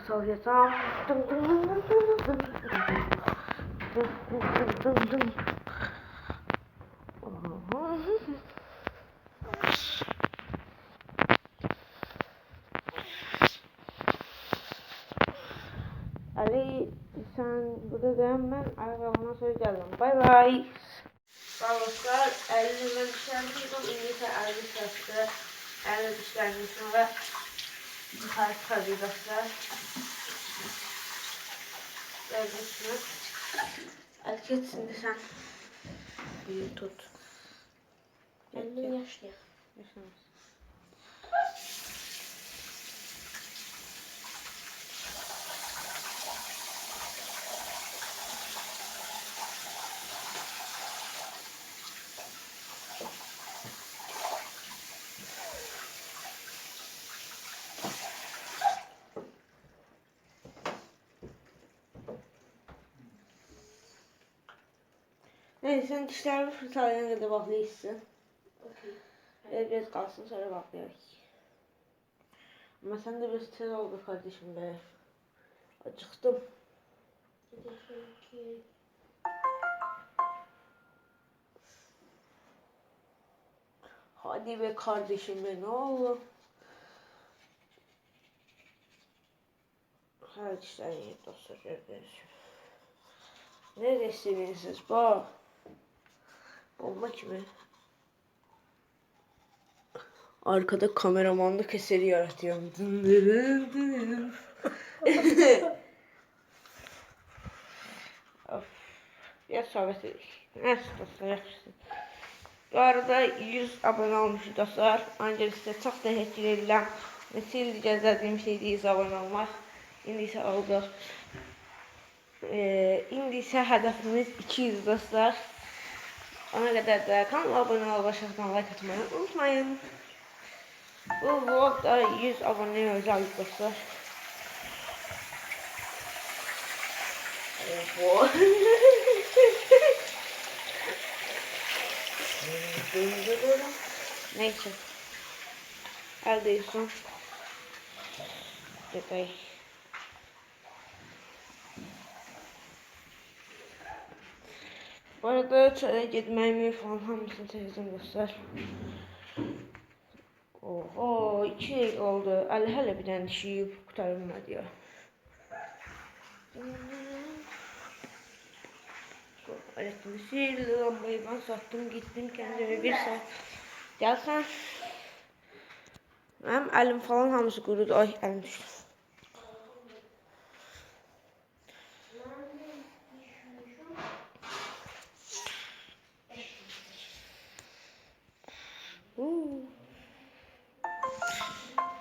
sallayacağım. Dım dım dım dım dım dım. Dım dım dım dım dım. Ali sen burada devam, ben arabama söyleyeceğim. Bay bay. Balıklar 50 dışarıdaydım. İngilizce 50 sattı. 50 dışlarının sonra yukarı çıkaracaklar. Gördüğünüz erkek şimdi sen bir tut. 50 yaşlı. Yaşamaz. Neyse sen dişlerimi fırçalayana kadar baklayışsın. Biraz kalsın sonra baklayalım. Ama sen de biraz tez oldu kardeşim be. Acıktım. Hadi be kardeşim be, ne oldu? Her dişler iyi dostlar, gördüğünüz gibi. Neredesiniz siz bu? Bomba kimi? Arkada kameramanlık eseri yaratıyorum. Of. Ya sohbet edelim. Neyse dostlar, yakışsın. Bu arada 100 abone olmuş dostlar. Ancak size çok teşekkür ederim. Nesil gözlediğim şey değil abone olmak. İndi ise oldu. İndi ise hedefimiz 200 dostlar. Ona kadar da kanala abone ol, başlıktan like atmayı unutmayın. Bu vlog da 100 aboneye özel dostlar. Neyse. Eldeyiz. Detay. Bu arada çaya gitmemi falan hamısını çekeceğim dostlar. Oho, 2 ay oldu. Hele bir tane dişi kurtarılmadı ya. Elektrisi lambayı ben sattım, gittim kendime bir saat. Gelsen. Benim elim falan hamısı kurudu. Ay, elim düştü.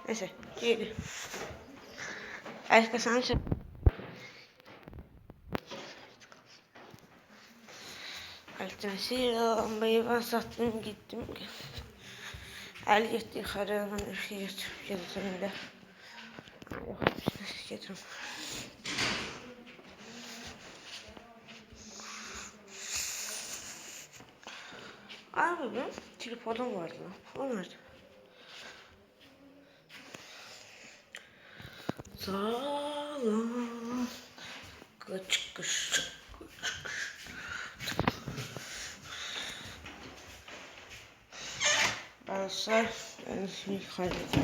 Neyse, geri. Arkadaşlar sen. Elektrisi lambayı ben sattım, gittim. El gitti yukarı, ben bir şey getirdim de. Yok, bir şey getirdim. Abi benim tripodum vardı lan. O nerede? Sağlam. Kıç kış. Arkadaşlar ben şimdi kaybettim.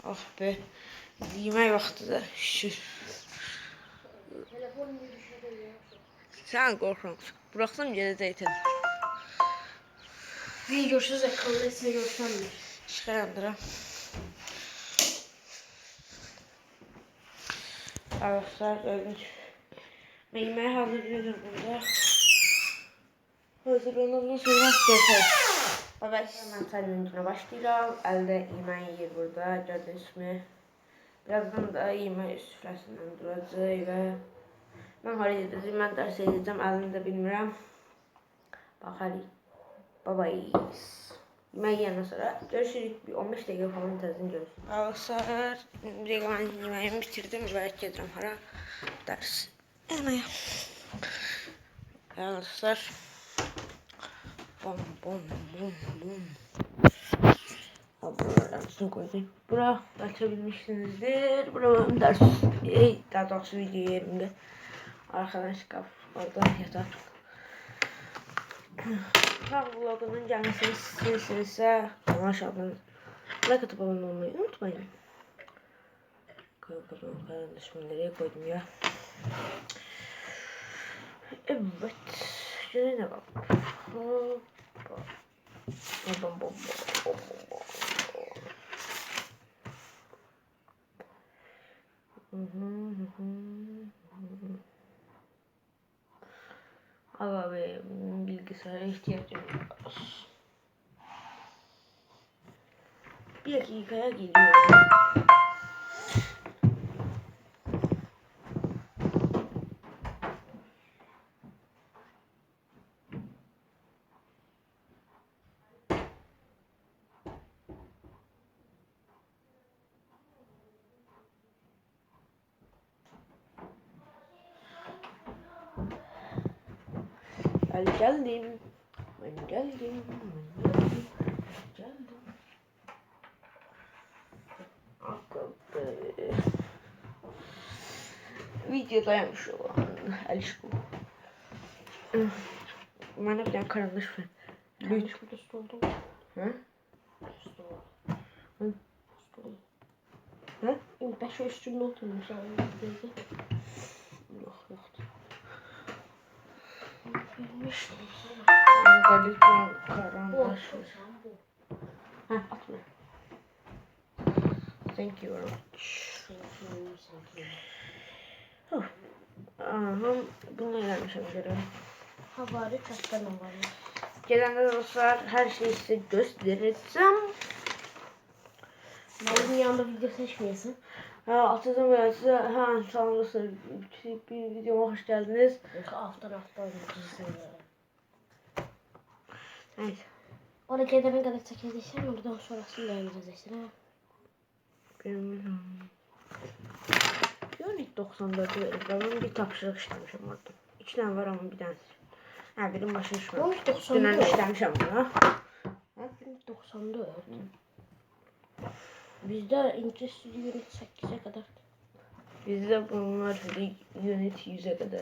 Ah be. Yemek vakti de şükür. Sen korkma. Bıraksam gelecektin. Bir görüşürüz akıllı size görüşmem. Çıkarandıra. Arkadaşlar gördünüz. Ben yemeği hazırlıyorum burada. Hazırlanandan sonra görüşürüz. Evet, hemen challenge'ına başlayalım. Elde yemeği yer burada. Gördünüz mü? Birazdan da yemeği süfrəsindən duracaq ve ben haraya edeceğim, ben ders edeceğim, elini de bilmirəm. Bakalım. Bye bye. Yemeği yiyəndən sonra görüşürük. Bir 15 dakika falan tezden görüşürük. Arkadaşlar, ben yemeğimi bitirdim ve gedirəm hara ders yemeğe. Arkadaşlar. Bom bom bom bom. Burasını koydum. Bura açabilmişsinizdir. Bura benim ders, daha doğrusu video yerimde. Arkadan şkaf, orada yatak. Tam vlogunun gelmesini istiyorsanız aşağıdan like atıp abone olmayı unutmayın. Kardeşimi nereye koydum ya? Evet. Şöyle ne bak. Ama benim bilgisayara ihtiyacım var. Bir dakikaya geliyorum. Ben geldim. Ben geldim. Videodaymış olan Aliş bu. Bana bir tane karanlık ver. Lütfen. Şurada üstü oldu mu? Hı? Üstü var. Hı? Üstü oldu. Hı? Ben şu üstünde oturmuş abi. Yok yoktu. Vermiştim sana. Galiba Bu. karanlık. Bu. Heh, atma. Thank you very much. Oh. Aha, bunu öğrenmişim göre. Havari çattan var. Gelen dostlar her şeyi size göstereceğim. Benim yanında video seçmiyorsun. Atacağım böyle size. Sağ olun bir videoma hoş geldiniz. Haftan oynayacağız. Neyse. Oraya gelene kadar çekeceğim. Oradan sonrasını beğeneceğiz işte. Benim Unit 94'ü verir. Ben bir tapşırık işlemişim orada. 2 tane var ama bir tanesi. Benim başım şu an. Unit 94. Dönem işlemişim bunu. Unit 94. Bizde ince stüdyo Unit 8'e kadar. Bizde bunlar Unit 100'e kadar.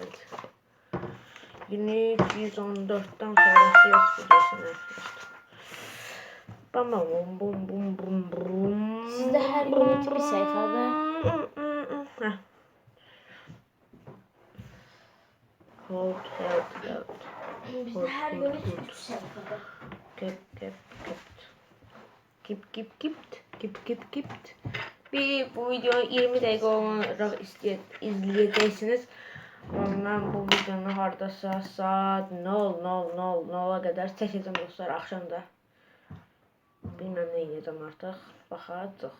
Unit 114'ten sonrası yok videosuna. Bam bam bum bum bum bum. Sizde her unit bir sayfada. Hold. Bizde her unit 3 sayfada. Kept. Bu videoyu 20 dakika olarak izleyeceksiniz. Ben bu videonu hardasa saat 00:00'a kadar çəkəcəm dostlar axşamda. Bilmem ne yiyeceğim artık. Bakacağız.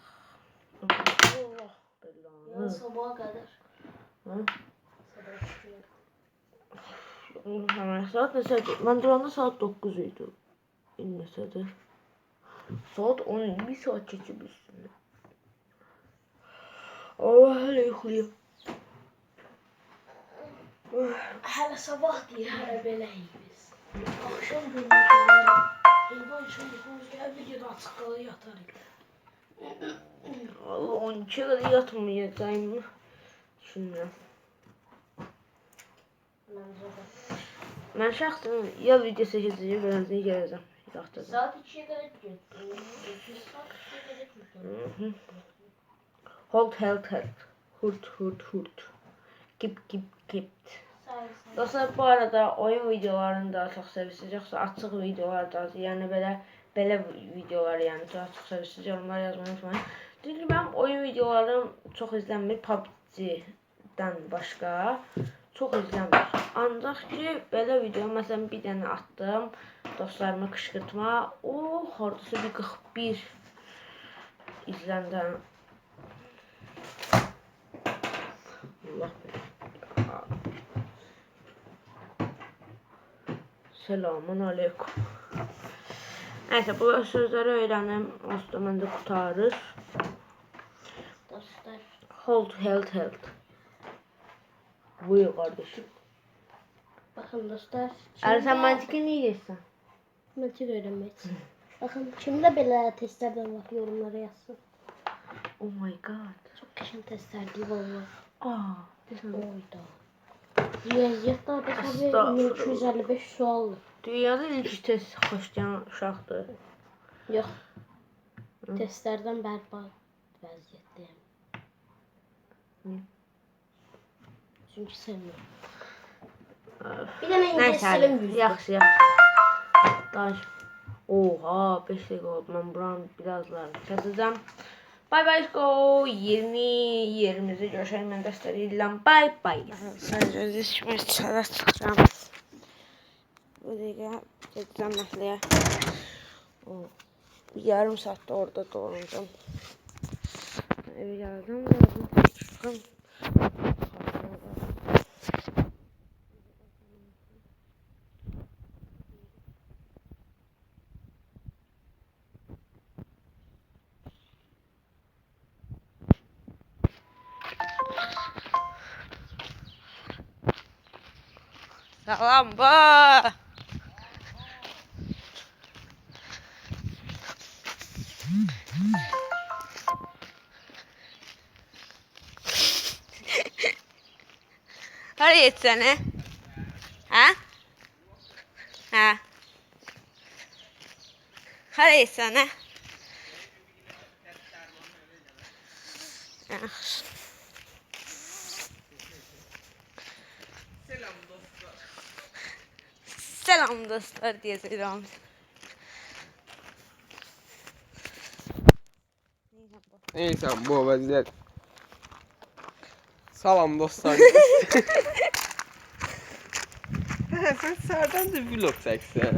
Allah belanı. Sabaha kadar. Hı? Sabah çıkıyor. Hemen saat ne saat? Ben duranda saat 9 idi. İnmese de. Saat 10, bir saat geçip üstünde. Allah hele yuxuluyum. Hələ sabah deyir, hələ beləyiz. Axşam görürük. Heyvan şeyimiz gəl videoda açıq qalır yatarıq. Allah 12'ye kadar yatmayacağım. Şimdi. Ben şahsen ya video seçeceğim ya da geleceğim. Saat 2'ye kadar gidiyor. Saat 2'ye kadar gidiyor. Hold. Hurt. Keep. Dostlar bu arada oyun videolarını daha çok sevirsiniz yoksa açık videolar da yani böyle videolar yani daha çok sevirsiniz yorumlar yazmayı unutmayın. Çünkü ben oyun videolarım çok izlenmir PUBG'den başka çok izlenmir. Ancak ki böyle video mesela bir tane attım dostlarıma kışkırtma o hardasa bir 41 izlendi. Allah Selamun aleyküm. Neyse bu sözleri öğrenim. Osman da kurtarır. Dostlar. Hold. Buyur kardeşim. Bakın dostlar. Sen mantıklı ne diyorsun? Mantık öğrenmek. Baxın, kimdə belə testlərdən var yorumlara yazsın. Oh my god. Çox qəşəng testlərdir valla. Aa. Oyda. Riyaziyyatda da tabii 1255 sualdır. Dünyada ilk test xoşlayan uşaqdır. Yox. Testlərdən bərbad vəziyyətdəyəm. Çünki sevmirəm. Bir dənə ingilis dilim yüzdür. Yaxşı, yaxşı. Danış. Oha, 5 dəqiqə oldu. Mən buranın birazlarını kəsəcəm. Bye bye go. Yeni yerimizdə görüşəlim. Mən dəstəri edirəm. Bye bye. Sadəcə dişimi çara çıxacağım. Bu dəqiqə gedəcəm məhləyə. Yarım saatdə orada dolanacağım. Evi gəldim. Çıxım. Salam ba. Hadi yetsene. Ha? Ha? Hadi yetsene. Selam dostlar diye selam. Neyse bu vəziyyət. Salam dostlar. Sen sərdən də vlog çəksən.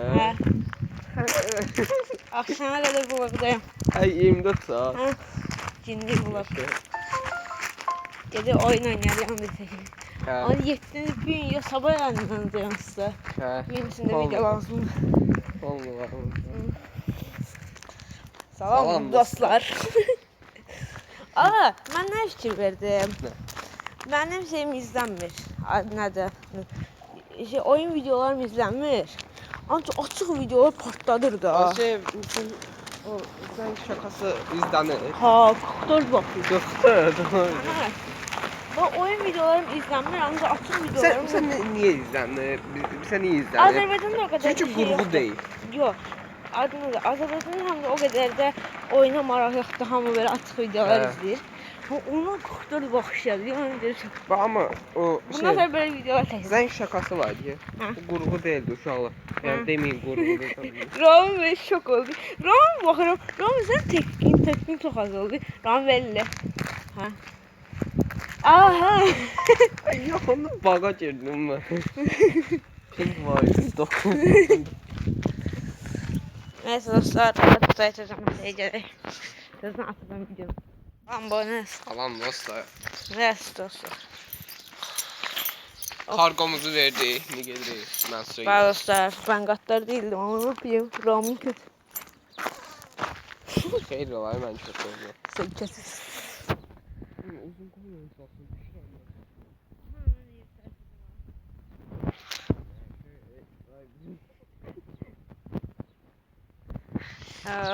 Akşama kadar bu vakıdayım. Ay 24 saat. Cinli bu vakıda. Gece oyun oynayalım bir tek. Onu yettiniz gün ya sabah yayınlanacağım size. Yenisinde video lazım. Olmuyor. Salam dostlar. Aa, ben ne fikir verdim? Benim şeyim izlenmir. Nədir? Oyun videolarım izlenmir. Ancaq açıq videolar partladır da. O sen şakası izlenir. Ha, 44 bakıyor. Doktor. Bu oyun videolarım izlenmir, ancaq açıq videolarım. Sen niye izlenir? Sen niye izlenir? Azərbaycanda o qədər Çünkü kurgu değil. Yox. Adını da Azərbaycanda hamı o qədər də oyuna maraq yoxdur, hamı belə açıq videolar izləyir. Ona 44 baxış yazıyor, onu deyirsən. Ama o Bundan sonra böyle videolar çəkəcəm. Zen şakası var diye. Bu kurgu değildi uşaqlar. Yani demeyin kurgudur. Ram ve şok oldu. Ram baxıram. Ram sən tepkin çox az oldu. Ram belli. Ha. Aha. Ay yok onu baga girdim ben. Pink var. Neyse dostlar, artık sayacağım. Gelək. Sözünü atıyorum videomu. Lan bu ne? Salam dostlar. Neyse dostlar. Kargomuzu verdi. Ne geldi? Ben söyleyeyim. Bak dostlar, ben katlar değildim ama ne yapayım? Ramın kötü. Xeyr olar, mən çox oldu. Sen kesin. Uzun qoyun olsun.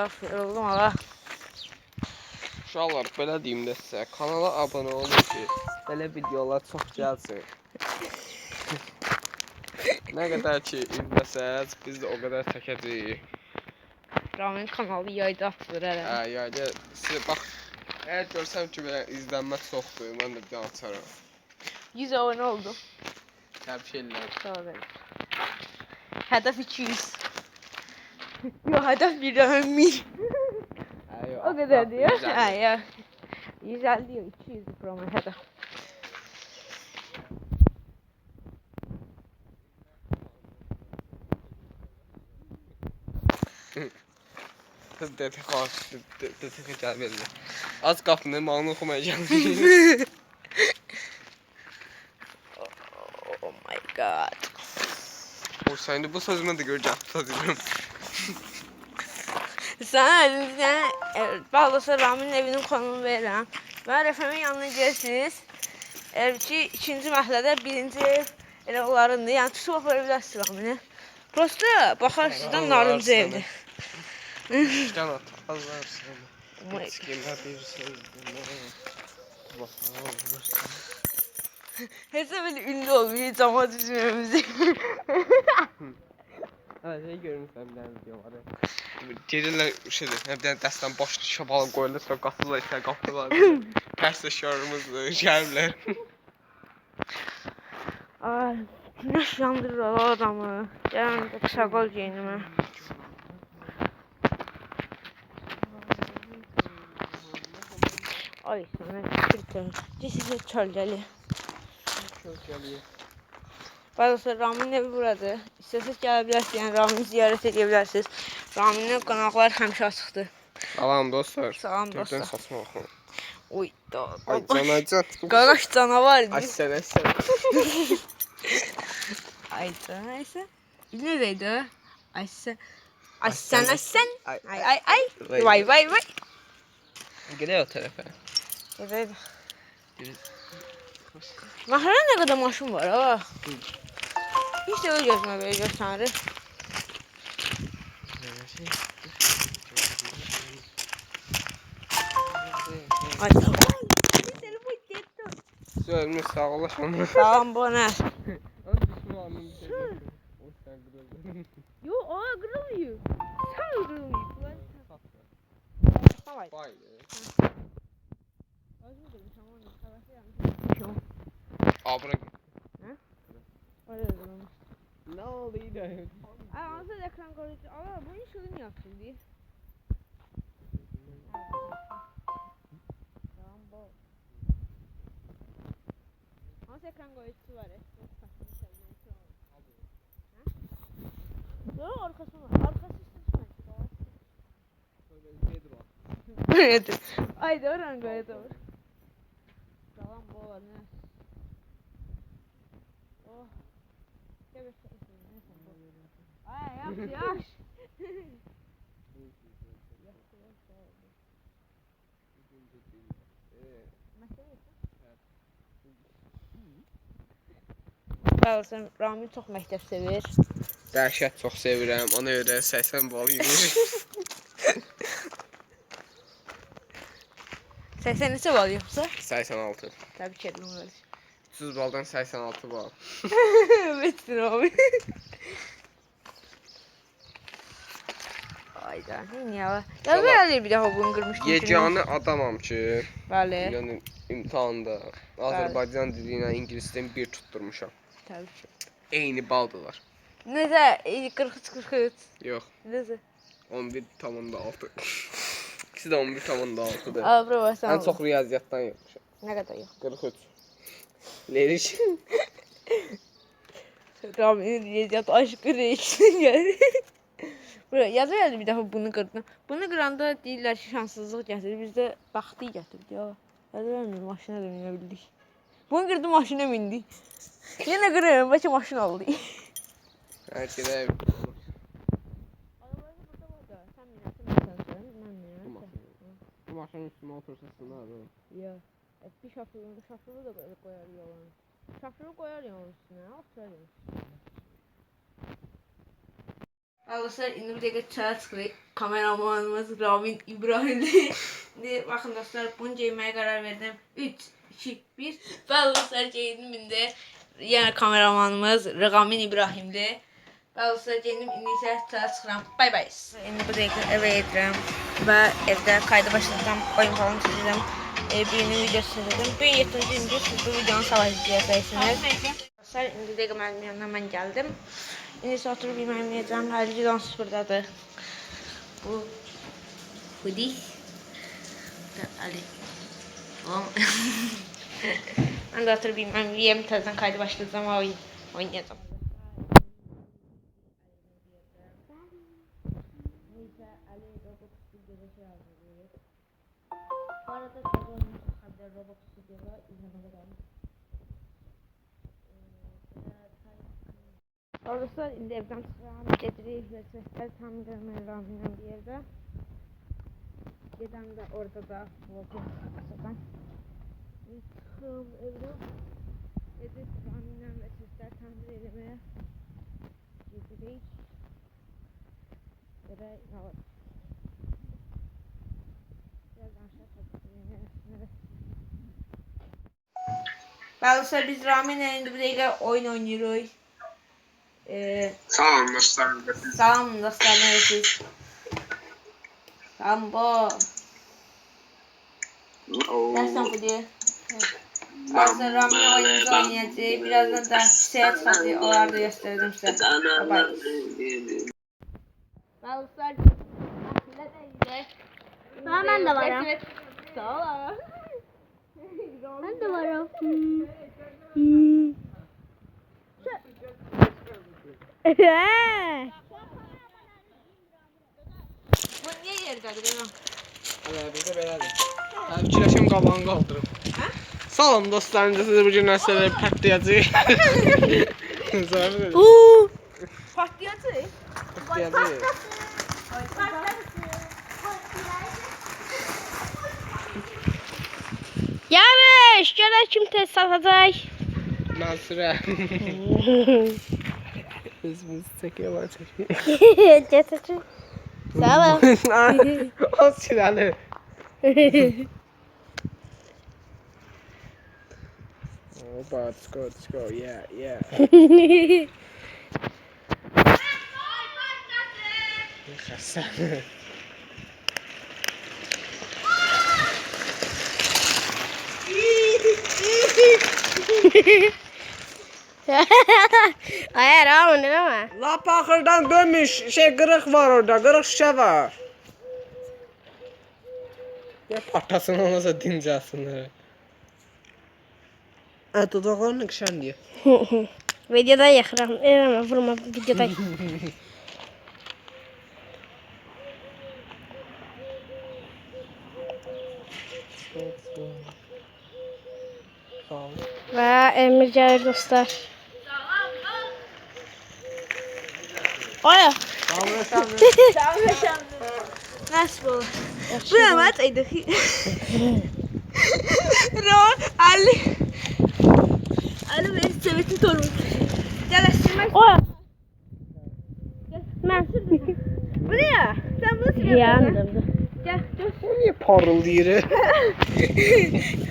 Of, yoruldum ama. Uşaqlar, belə deyim də sizə, kanala abunə olun ki, belə videolar çox gəlsin. Nə qədər ki izləsəz, biz də o qədər çəkəcəyik. Ramın kanalı yayda atılır hələ. Yayda sizə bax, əgər görsəm ki belə izlənmə çoxdur, mən də bir daha açarım. 100 abone oldu. Təbrik edirəm. Sağ olun. Hedef 200. Yok hedef 1 O kadar diyor. Ha ya. 150 diyor, 200 promo hedef. Dədə gəl belə. Az qapını malını oxumayacağam. Oh my god. O sən bu sözümü də görəcəm, sözüm. Sen Bağlasa Raminin evinin konumunu verirəm. Ben Rəfəmin yanına gelirsiniz. Ki ikinci məhəllədə birinci ev elə onlarındır. Yəni tutub apara bilərsiniz Ramini. Prosta baxar sizdən narıncı evdir. İşten atmazlar seni. Ama Skiller bir sözüne. hesap böyle ünlü olmuyor. Hiç ama düşünmemizi. Evet, şey görmüşəm bir dənə video var. Gedirlər şeydir, bir dənə dəstən başlı şabalı qoyulur, sonra qatırlar içəri qapılar. Tərs şarımızdır, gəlirlər. Ay, güneş yandırır o adamı. Gələn də şaqal geyinimə. Ay, sana tükürtüm. Cesisə çölgəli. Çok gəlir. Bazısı Ramin evi buradır. İstəsəz gələ bilərsiniz, yəni Ramini ziyarət edə bilərsiniz. Raminin qonaqlar həmişə açıqdır. Salam dostlar. Salam dostlar. Türkdən saçma oxu. Oy da. Ay can, ay can. Qaqaş canavar. Ay sən, ay sən. Ay can, ay sən. Nereydi o? Ay sən. Ay sən, ay sən. Ay ay ay. Vay vay vay. Gedək o tərəfə. Evet. Mahrada ne kadar maşın var ha? Hiç de öyle gözüme böyle gösterir. Ay Söyləmiş sağlaşma. tamam bu ne? Yo o kırılıyor. Sen kırılıyor. Tamam. Vay. Abra. Öyle kırılmış. Ne oldu yine? Ay anasını ekran koruyucu. Allah bu iş ürün yapsın diye. Tamam bu. Nasıl ekran koruyucusu var ya? Yok arkası var. Arkası evet. Ay doğru gayet doğru. Tamam bu var ne? Oh. Gel bir şey. Ay yaş yaş. Sağ olsun, Ramin çox məktəb sevir. Dəhşət çox sevirəm. Ona görə 80 bal yeyir. 80 neçə bal yoxsa? 86. Təbrik edirəm qardaş. 30 baldan 86 bal. Bitsin abi. Ayda, niyə var? Ya böyle bir daha bunu qırmışdım. Yeganə adamam ki, Bəli. yəni imtahanda Azərbaycan dili ilə ingilis dilini bir tutturmuşam. Təbrik. Eyni baldılar. Necə? 43-43. Yox, Necə? 11,6. İkisi də 11,6-dır. Aa, bravo, sən Ən çox riyaziyyatdan yoxmuşam. Nə qədər yox? 43. Lerik. Ramin riyaziyyat aşkı reiksin gəlir. Buraya yazır bir dəfə bunu qırdım. Bunu qıranda deyirlər ki, şanssızlıq gətirir. Biz də baxtı gətirdik ya. Yazır maşına da minə bildik. Bunu qırdım maşına mindik. Yenə qırıyorum, bəlkə maşın aldı. Hər şeydə bu maşının üstüne otursansın abi. Ya, bir şafırı da koyar yalan. Şafırı koyar yalan üstüne, oturayım. Arkadaşlar indi bir dəqiqə çaya çıxırıq. Kameramanımız Ramin İbrahim'dir. Şimdi bakın dostlar bunu giymeye karar verdim. 3, 2, 1. Və arkadaşlar giyindim indi. Yəni kameramanımız Ramin İbrahim'dir. Və arkadaşlar giyindim indi isə çaya çıxıram. Bay bay. İndi bu dəqiqə evə gedirəm. Və evdə kaydı başlayacağım. Oyun falan çəkəcəm. Birinin videosu çəkəcəm. Bugün 7-ci gündür. Siz bu videonu sabah izləyəcəksiniz. Arkadaşlar indi dəqiqə mənim yanına mən gəldim. İndi isə oturub yemək yeyəcəm. Həlici dansız buradadır. Bu hoodie. Ali. Tamam. Ben de oturup yemek yiyeyim. Tezden kaydı başlayacağım. Oynayacağım. Neyse Ali Roblox videoda şey hazırlıyor. Bu arada sezon haberi Roblox videoda izlemede kalmış. Arkadaşlar indi evden çıkıram. Getiririk və seslər tam görməyə Ramin'lə bir yerdə. Gedən də orada da vlogum açacağım. Çıxım evdən. Gedib Ramin'lə və seslər tamir eləməyə gedirik. Görək nə var. Bəli, biz Rami'yle indi bir dəqiqə oyun oynayırıq. Salam dostlar. Salam dostlar, nəresiniz? Salam bo. Dersen bu diye. Bazı Rami'yle oyunumuzu oynayacağız. Birazdan da seyir çıxacaq. Onları da göstereceğim size. Bye bye. Dostlar. Ha, ben de varım. Sağ ol. Ben de varım. Bu niye yerdedir? Hələ bizə belədir. Fikirləşim qabağını qaldırım. Salam dostlar, size bugün nəsələr patlayacaq. Zarı Patlayacaq. patlayacaq. Yarış. Görək kim tez satacaq. Mansura. Biz çekiyorlar çekiyor. Getir. Salam. O silahlı. Opa, let's go, yeah. Yaşasın. Ay Ramon değil mi? Lap axırdan dönmüş kırık var orada, kırık şişe var. Ya patasını olmasa dincasını. Dudaklarını kışan diye. Videoda yaxıram. Eləmə, vurma videoda. Və Emir gəlir dostlar. Aya. Nasıl bu? Bu ne mat aydı? Ali beni sevetin torun. Gel aşırmak. Aya. Bu ne ya? Sen bunu seviyorsun. Yandırdı. Gel dur. O niye parıldayır?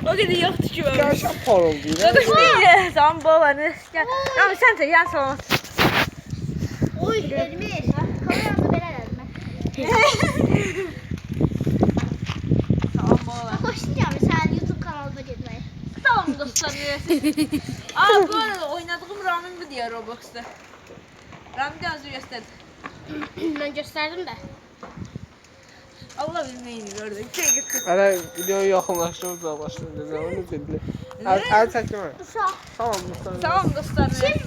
O kadar yoktu ki böyle. Gerçekten parıldayır. Dur. Tamam babanı. Gel. Tamam sen de yan salon. Oy Emir. Kameramı ben herhalde. Tamam baba. Koşacağım sen YouTube kanalıma girmeye. Tamam dostlar. Aa bu arada oynadığım Ramin bu diye Roblox'ta. Ramin de hazır gösterdi. Ben gösterdim de. Allah bilmeyini gördük. Şey gitsin. Hələ videoyu yaxınlaşdırıb uzaqlaşdırıb. Onu dedi. Əl çəkmə. Uşaq. Tamam, dostlar. Tamam dostlar. Şimdi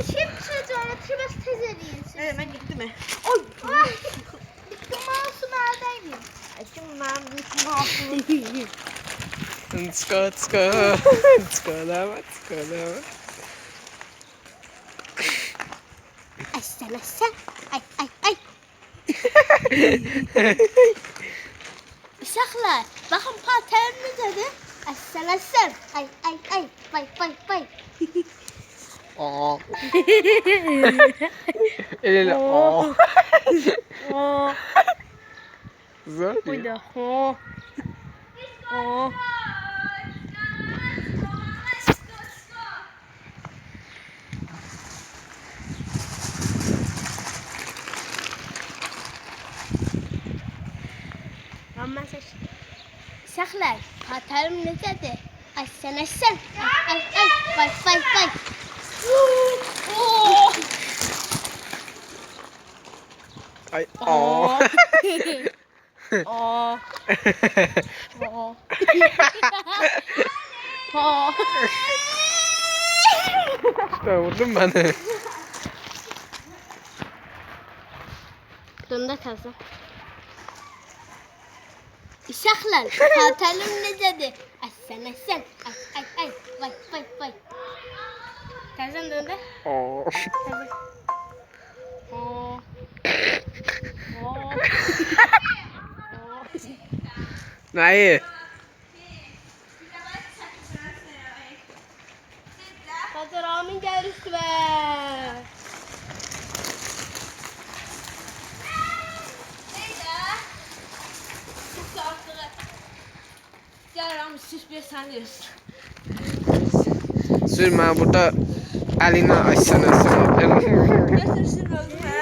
çocuğa biraz tez edeyim. Evet ben gitti mi? Oy. Mouse'um eldeyim. Şimdi ben bütün hafızı. Çıkalama. Sen. Ay. Uşaqlar, baxın paltarım necədir? Əsələsən. Ay. Bay. Aa. Elə aa. Zor değil. Buydu. Amma səs. Uşaqlar, paltarım necədir? Əsələsən. Ay. Bay. Ay aa. İşte vurdun beni. Döndə təzə. Uşaqlar, paltarım necədir? Əsələsən. Ay. Bay. Təzən döndə. Aa. Təzə. Neyi? Hadi Ramin gəlir üstümə. Gel Ramin süs bir sen diyorsun. Sürmə burada əlinə açsana. Götürsün özünə.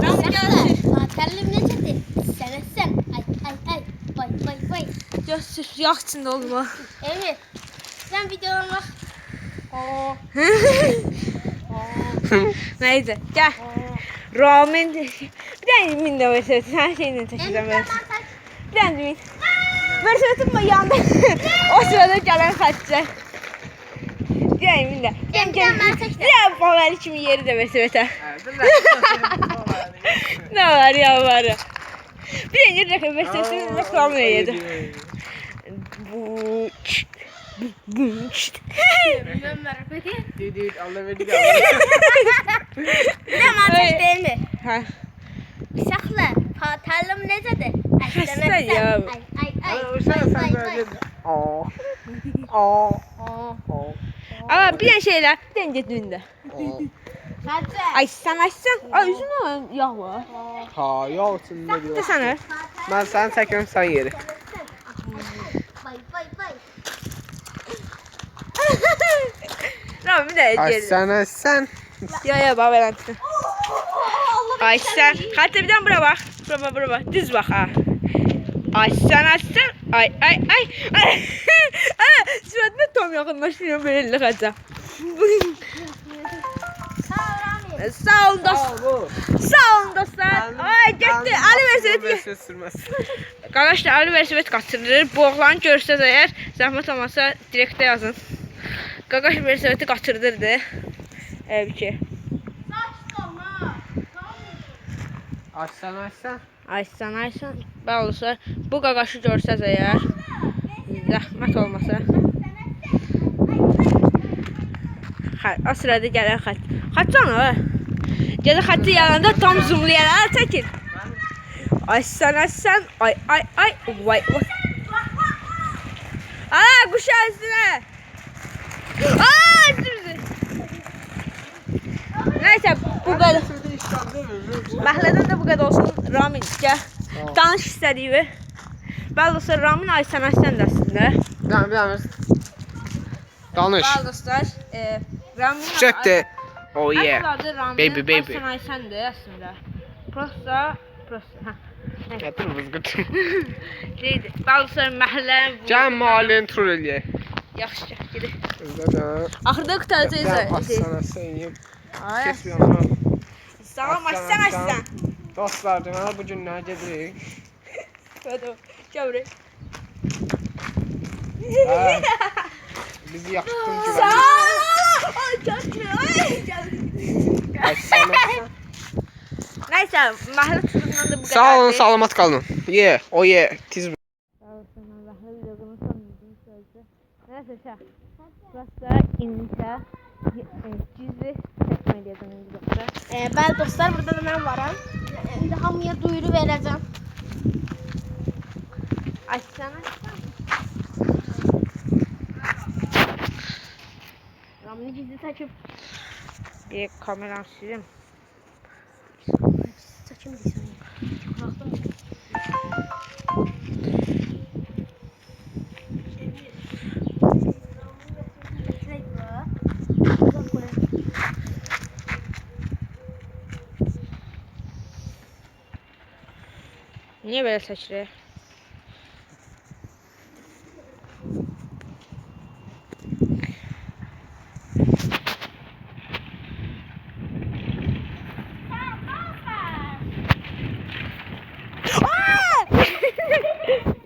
Rami götür. Paltarlım necədir? Sən. Ay. Vay. Götür. Yağ içində olma. Evet. Sen videodan bak. Neyse gel. Ramen. Bir tane min de verse. Her şeyini taşıyacağım ben. Bir tane min. Verse tutma yanında. O sırada gelen kaçacak. Bir tane min de. Gel. Bir favori kimi yeri de verse. Ne var ya var. Bir tane rakam verse. Reklamını yedi. Bu. Düdüt Allah verdi. Ne mantık değil mi? Ha. Sakla. Paltarlım necədir? Xəstə ya. Ay. Ama bir şeyler. Bir tane gedində. Hadi. Açsan. Ay üzünə yağ var. Ha, yol içində diyor. Desene. Mən səni çəkirəm sən yeri. Vay. Rami bir de geri. Sən. Ya baba ben. Ay sen. Hatta bir tane bura bak. Bura bak. Düz bak ha. Ay sen. Ay. Suratına tam yakınlaştırıyor böyle kaça. Sağ olun dostlar. Ay gitti. Ali Versvet. Arkadaşlar Ali Versvet kaçırılır. Bu oğlan görseniz eğer zahmet olmasa direkte yazın. Qaqaş Versvet'i qaçırdırdı. Bir şey. Açsan. Bəli olursa bu qaqaşı görsəz əgər zəhmət olmasa. O sırada gələr xaç. Xaçsan o. Gələ xaçı yanında tam zoomlayaraq çəkil. Açsan. Ay. Vay. Aa quş üstünə. Neyse bu kadar. Mahalleden de bu kadar olsun. Ramin gel. Tanış istediği. Bəli dostlar Ramin Aysan da aslında. Bir danış. Bəli dostlar. Ramin Çəkdi. Oh yeah. adı Ramin Baby. Aysan da aslında. Prosta. Gətir vızqırt. Deydi. Bəli dostlar mahallənin. Gəl mahalləni tur eləyək. Yaxşı gedək. Burada Axırda qutaracağıq. Açsana səyim. Ay. Kes bir yana. Salam açsan. Dostlar deməli bu günlər gedirik. Hadi gel buraya. Bizi yaxşıtın ki. Sağ ol. Ay neyse mahalle turundan da bu kadar. Sağ olun, salamat qalın. Ye, o ye, tiz. Sağ olsun Allah'la videomu sonlandığını sözde. Neyse şah. Burası inşa. Gizli çekme diyordum İngilizce. Bəli dostlar, burada da mən varam. İndi hamıya duyuru verəcəm. Açsana. Ramını gizli çəkib. Bir kameram sileyim. Çəkim bir saniyə. Buraxdım. Niye böyle seçilir?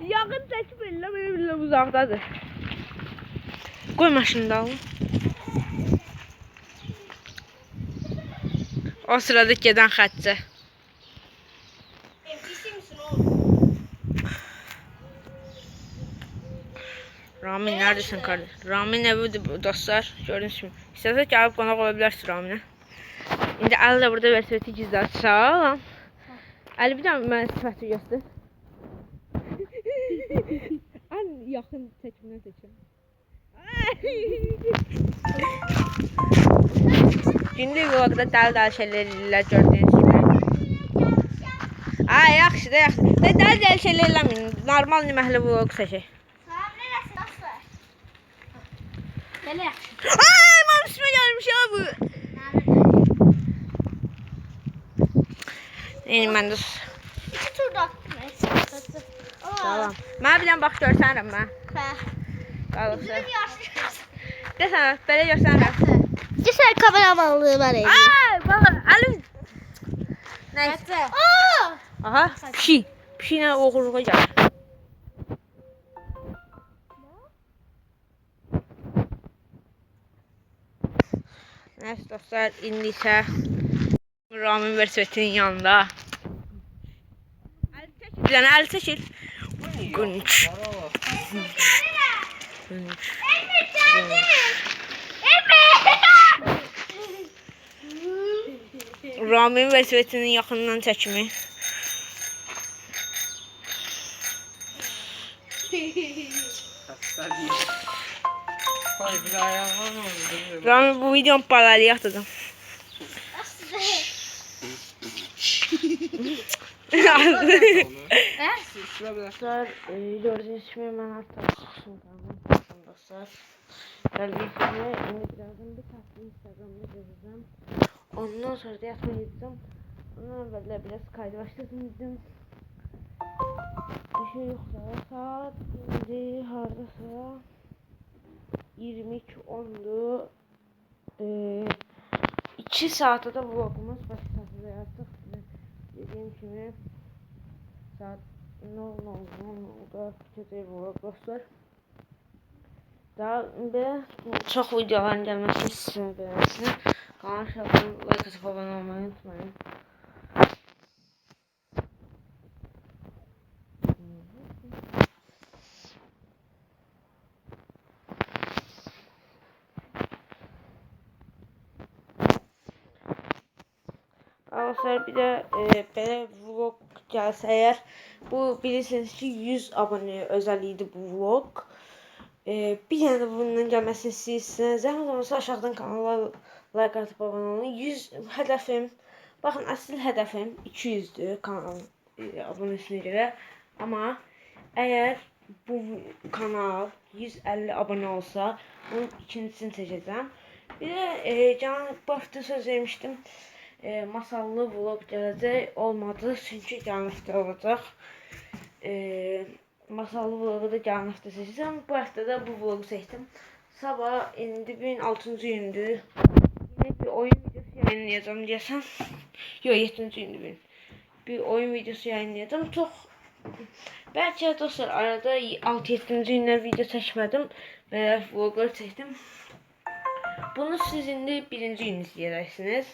Yakın seçip elle uzaktadır. Koy maşını da alın. O sırada gedən xətçə. Ramin neredesin kardeş? Ramin evi dostlar. Gördüğünüz gibi. İstersen gelip konak olabilirsin Ramin'e. Şimdi Ali de burada Versvet'i gizli sağ ol. Ali bir daha ben sıfatı göster. En yakın seçimden seçiyorum. Şimdi bu vakıda dəli şeylerle gördüğünüz gibi. Ay yaxşı da yaxşı. Dəli şeyler eləməyin. Normal niməhli bu seçək. Belə yaxşı. Ay, mənim üstümə gəlmiş ya bu. Yəni mən də İki turda atdım. tamam. Mən bilən bax görsənirəm mən. Hə. Qalıqsa. Yaxşı. Desənə, belə görsənirəm. Gisel kameramanlığı var idi. Ay, bax, Əlim. Nəysə. Aa! Aha, pişik. Pişiklə oğurluğa gəlir. Nəysə dostlar, indi isə Ramin Versitetinin yanında. Əli çəkil, bir dənə əli çəkil. Qunç. Qunç. Ramin Versitetinin yaxından çəkimi. Ay bir ayağım var mı? Ramin bu videonun paraleli atacağım. Dostlar, gördüğünüz gibi ben artık çıkışım tamam dostlar. Gördüğünüz gibi indi birazdan bir tatlı Instagram'da yazacağım. Ondan sonra da yatmaya gideceğim. Ondan evvel biraz kaydı başladım dedim. Bir şey yoksa saat indi hardasa 22:10'du. 2 saate de vlogumuz başladı artık. Dediğim gibi saat 00:10'da bitecek vlog dostlar. Daha böyle çok videoların gelmesini istiyorum beğenmesini. Kanal şarkının like atıp abone olmayı unutmayın. Arkadaşlar bir de böyle vlog gelse eğer bu bilirsiniz ki 100 abone özelliğiydi bu vlog. Bir tane de bunun gelmesini istiyorsanız zahmet olmasa aşağıdan kanala like atıp abone olun. 100 hedefim. Bakın asıl hedefim 200'dü kanal abonesine göre. Ama eğer bu kanal 150 abone olsa bunun ikincisini seçeceğim. Bir de Can bu hafta söz vermiştim. Masallı vlog gələcək olmadı çünki gələn həftə olacaq. Masallı vlogu da gələn həftə seçəcəm. Bu həftə də bu vlogu seçdim. Sabah indi bugün 6-cı gündür. Yine bir oyun videosu yayınlayacağım deyəsəm. Yox, 7-ci gündür bugün. Bir oyun videosu yayınlayacağım. Çox bəlkə dostlar arada 6-7-ci günlər video çəkmədim və vlogları çəkdim. Bunu siz indi 1-ci gün izləyəcəksiniz.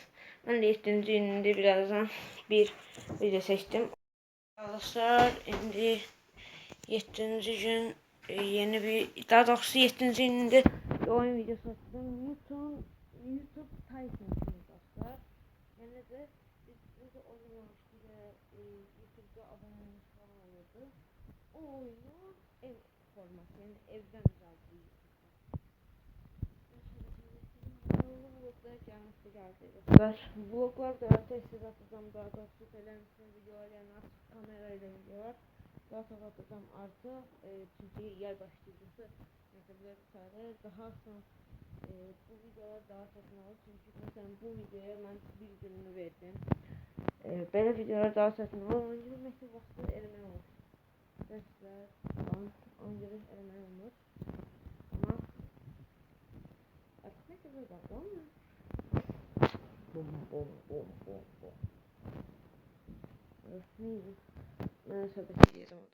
Ben de 7. gününde birazdan bir video seçtim. Arkadaşlar şimdi 7. gün yeni bir daha doğrusu 7. gününde bir oyun videosu attım. YouTube Titan dostlar. Yani de biz de oynamıştık YouTube'da abone olmuş falan olurdu. O oyunu ev formatı yani evden uzaklığı. Vloglar da test atacağım daha doğrusu televizyonda videolar yani açık kamerayla videolar daha çok atacağım artık çünkü yer başlayıcısı mesela daha sonra bu videolar daha satın alır çünkü mesela bu videoya ben bir gününü verdim böyle videolar daha satın alır onun gibi mesela vaxtı elime olur dersler falan onun gibi elime olur ama artık ne kadar da olmuyor. Bom bom bom bom bom. Neydi? Ben sohbet ediyordum orada.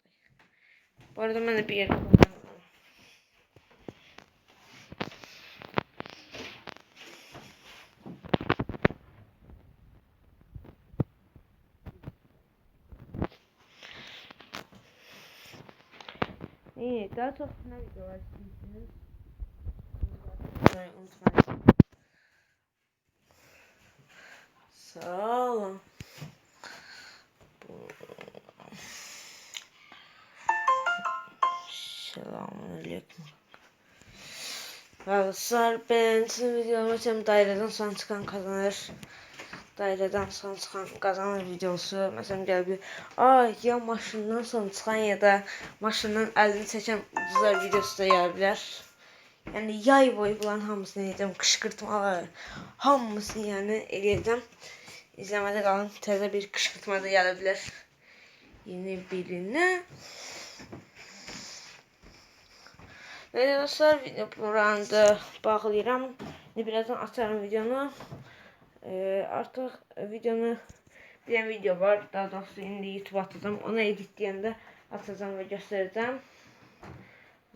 Bu arada ben de bir yere kullanıyorum. İyi, daha çok ne videolar istiyorsunuz? Unutmayın. Sağ olun. Selamünaleyküm. Arkadaşlar beğendiğiniz videomu için daireden son çıkan kazanır. Daireden son çıkan kazanır videosu. Mesela gel bir ya maşından son çıkan ya da maşından elini çeken ucuzlar videosu da gelebilir. Yəni yay boyu bunların hamısını edəcəm, qışqırtmalar, hamısını yəni eləyəcəm. İzləmədə qalın, təzə bir qışqırtma da gələ bilər yeni birinə. Neyse dostlar, video buranı da bağlayıram. Birazdan açarım videonu. Artıq videonu bir dənə video var. Daha doğrusu indi YouTube atacağım. Onu editləyəndə atacağım və göstərəcəm.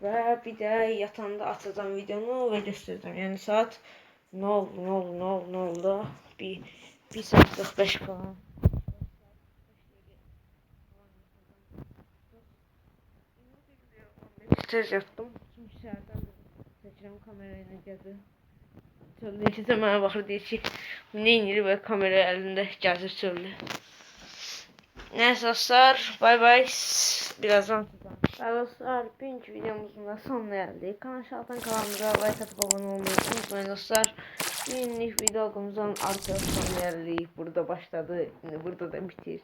Və bir də yatanda atacağım videonu və göstərəcəm. Yəni saat ne oldu? Bir saat 45 falan. Tez yattım. Çünki səhərdən çəkirəm kamerayla gəzir. Çöldə ikisi mənə baxır deyir ki, ne inir və kamera əlində gəzir çöldə. Neyse dostlar, bay bay. Birazdan tutacağım. Dostlar, bugünkü videomuzun da sonuna geldik. Kanalımızdan kanalımıza like atıp abone olmayı unutmayın dostlar. Günlük videomuzun artık sonuna geldik. Burada başladı, şimdi burada da bitir.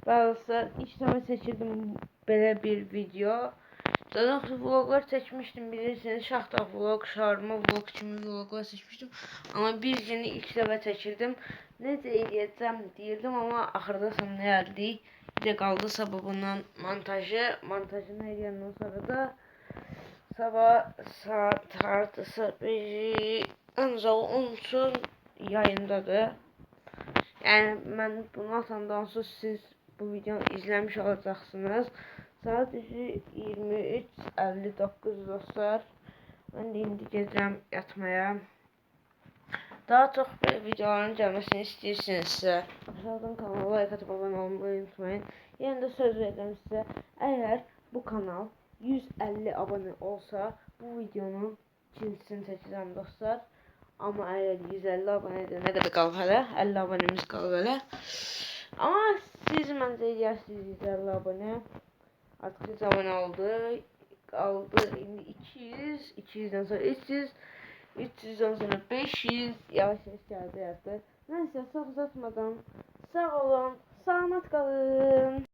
Dostlar, ilk defa seçirdim böyle bir video. Zaten vloglar seçmiştim, bilirsiniz. Şaxta vlog, şarma vlog kimi vloglar seçmiştim. Ama bir günü ilk defa seçirdim. Necə eləyəcəm deyirdim, amma axırda sonuna gəldik. Bir də qaldı sabahından montajını eləyəndən sonra da sabah saat artısı ancaq 10 üçün yayındadır. Yəni mən bunu atandan sonra siz bu videonu izləmiş olacaqsınız. Saat 23:59 dostlar. Ben de indi gedirəm yatmaya. Daha çok böyle videoların gelmesini istiyorsanız aşağıdan kanala like atıp abone olmayı unutmayın. Yine de söz vereceğim size, eğer bu kanal 150 abone olsa bu videonun ikincisini seçeceğim dostlar. Ama eğer 150 abone de ne kadar kalır hele? 50 abonemiz kalır hele. Ama siz bence yersiniz 150 abone. Artık 100 abone oldu. Kaldı şimdi 200. 200'den sonra 300. 300'den sonra 500. Yavaş yavaş geldi artık. Neyse çok uzatmadan. Sağ olun. Selamet kalın.